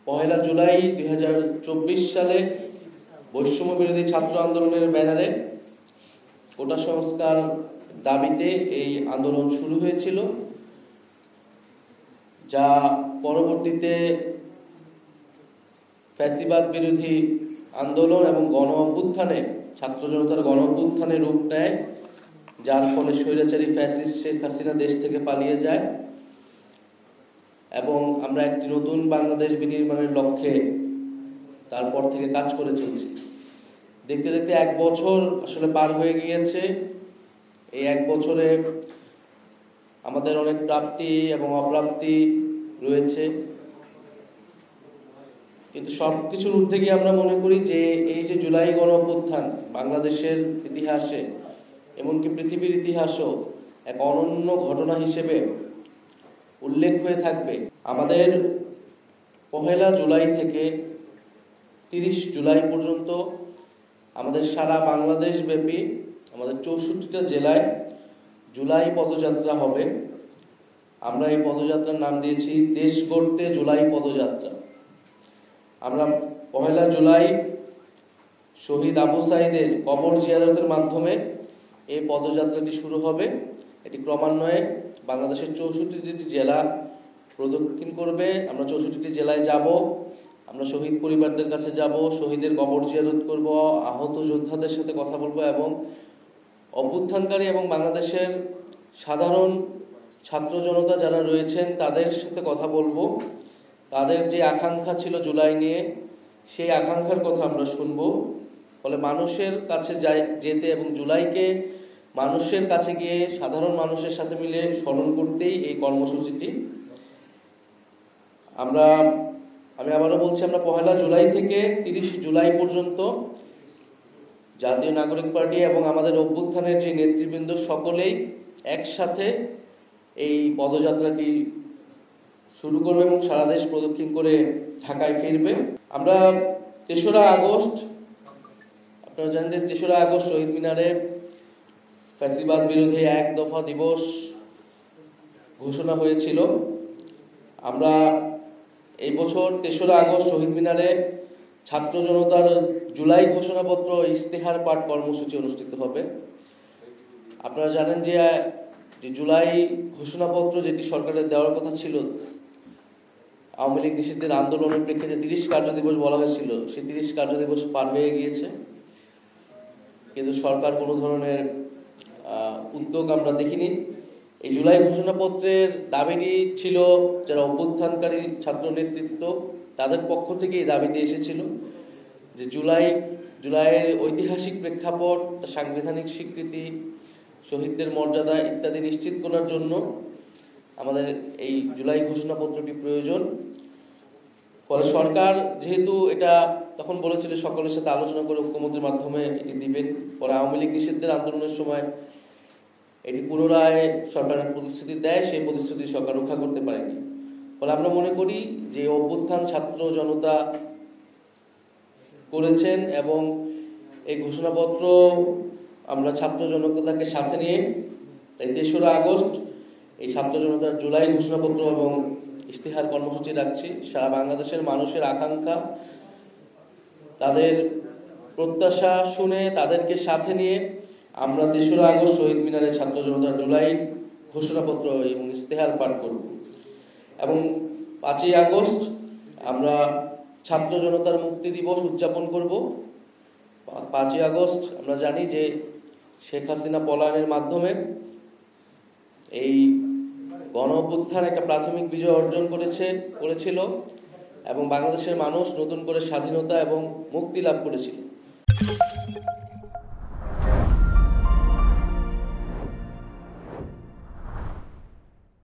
পহেলা জুলাই 2024 সালে বৈষম্য বিরোধী ছাত্র আন্দোলনের ব্যানারে কোটা সংস্কার দাবিতে এই আন্দোলন শুরু হয়েছিল, যা পরবর্তীতে ফ্যাসিবাদ বিরোধী আন্দোলন এবং গণ অভ্যুত্থানে ছাত্র জনতার গণ অভ্যুত্থানে রূপ নেয়, যার ফলে স্বৈরাচারী ফ্যাসিস্ট শেখ হাসিনা দেশ থেকে পালিয়ে যায় এবং আমরা একটি নতুন বাংলাদেশ বিনির্মাণের লক্ষ্যে তারপর থেকে কাজ করে চলছি। দেখতে দেখতে 1 বছর আসলে পার হয়ে গিয়েছে। এই 1 বছরে আমাদের অনেক প্রাপ্তি এবং অপ্রাপ্তি রয়েছে, কিন্তু সবকিছুর ঊর্ধ্বে গিয়ে আমরা মনে করি যে এই যে জুলাই গণ অভ্যুত্থান বাংলাদেশের ইতিহাসে, এমনকি পৃথিবীর ইতিহাসও এক অনন্য ঘটনা হিসেবে উল্লেখ হয়ে থাকবে। আমাদের পহেলা জুলাই থেকে 30 জুলাই পর্যন্ত আমাদের সারা বাংলাদেশ ব্যাপী আমাদের 64টা জেলায় জুলাই পদযাত্রা হবে। আমরা এই পদযাত্রার নাম দিয়েছি দেশ গড়তে জুলাই পদযাত্রা। আমরা পহেলা জুলাই শহীদ আবু সাঈদের কবর জিয়ারতের মাধ্যমে এই পদযাত্রাটি শুরু হবে। এটি ক্রমান্বয়ে বাংলাদেশের 64টি জেলা প্রদক্ষিণ করবে। আমরা 64টি জেলায় যাব, আমরা শহীদ পরিবারদের কাছে যাব, শহীদের কবর জিয়ারত করব, আহত যোদ্ধাদের সাথে কথা বলবো এবং অভ্যুত্থানকারী এবং বাংলাদেশের সাধারণ ছাত্র জনতা যারা রয়েছেন তাদের সাথে কথা বলবো। তাদের যে আকাঙ্ক্ষা ছিল জুলাই নিয়ে, সেই আকাঙ্ক্ষার কথা আমরা শুনবো। ফলে মানুষের কাছে যেতে এবং জুলাইকে মানুষের কাছে গিয়ে সাধারণ মানুষের সাথে মিলে স্মরণ করতেই এই কর্মসূচিটি। আমি আবারও বলছি, আমরা পহেলা জুলাই থেকে 30 জুলাই পর্যন্ত জাতীয় নাগরিক পার্টি এবং আমাদের অভ্যুত্থানের যে নেতৃবৃন্দ সকলেই একসাথে এই পদযাত্রাটি শুরু করবে এবং সারা দেশ প্রদক্ষিণ করে ঢাকায় ফিরবে। আমরা 3রা আগস্ট, আপনারা জানেন যে 3রা আগস্ট শহীদ মিনারে ফ্যাসিবাদ বিরোধী 1 দফা দিবস ঘোষণা হয়েছিল। আমরা এই বছর 3রা আগস্ট শহীদ মিনারে ছাত্র জনতার জুলাই ঘোষণাপত্র ইস্তেহার পাঠ কর্মসূচি অনুষ্ঠিত হবে। আপনারা জানেন যে জুলাই ঘোষণাপত্র যেটি সরকারের দেওয়ার কথা ছিল, আওয়ামী লীগ নিষিদ্ধের আন্দোলনের প্রেক্ষিতে 30 কার্যদিবস বলা হয়েছিল, সেই 30 কার্যদিবস পার হয়ে গিয়েছে, কিন্তু সরকার কোনো ধরনের উদ্যোগ আমরা দেখিনি। এই জুলাই ঘোষণাপত্রের দাবিটি ছিল যারা অভ্যুত্থানকারী ছাত্র নেতৃত্ব তাদের পক্ষ থেকে এই দাবিতে এসেছিল যে জুলাইয়ের ঐতিহাসিক প্রেক্ষাপট, সাংবিধানিক স্বীকৃতি, শহীদদের মর্যাদা ইত্যাদি নিশ্চিত করার জন্য আমাদের এই জুলাই ঘোষণাপত্রটি প্রয়োজন। ফলে সরকার যেহেতু এটা তখন বলেছিল সকলের সাথে আলোচনা করে ঐক্যমত্যের মাধ্যমে এটি দিবেন, পরে আওয়ামী লীগ নিষিদ্ধের আন্দোলনের সময় এটি পুনরায় সরকারের প্রতিশ্রুতি দেয়, সেই প্রতিশ্রুতি সরকার রক্ষা করতে পারেনি। ফলে আমরা মনে করি যে অভ্যুত্থান ছাত্র জনতা করেছেন এবং এই ঘোষণাপত্র আমরা ছাত্র জনতাকে সাথে নিয়ে তাই 3রা আগস্ট এই ছাত্র জনতার জুলাই ঘোষণাপত্র এবং ইস্তেহার কর্মসূচি রাখছি। সারা বাংলাদেশের মানুষের আকাঙ্ক্ষা, তাদের প্রত্যাশা শুনে তাদেরকে সাথে নিয়ে আমরা 3রা আগস্ট শহীদ মিনারে ছাত্র জনতার জুলাই ঘোষণাপত্র এবং ইস্তেহার পাঠ করব এবং 5ই আগস্ট আমরা ছাত্র জনতার মুক্তি দিবস উদযাপন করব। 5ই আগস্ট আমরা জানি যে শেখ হাসিনা পলায়নের মাধ্যমে এই গণ অভ্যুত্থান একটা প্রাথমিক বিজয় অর্জন করেছিল এবং বাংলাদেশের মানুষ নতুন করে স্বাধীনতা এবং মুক্তি লাভ করেছিল।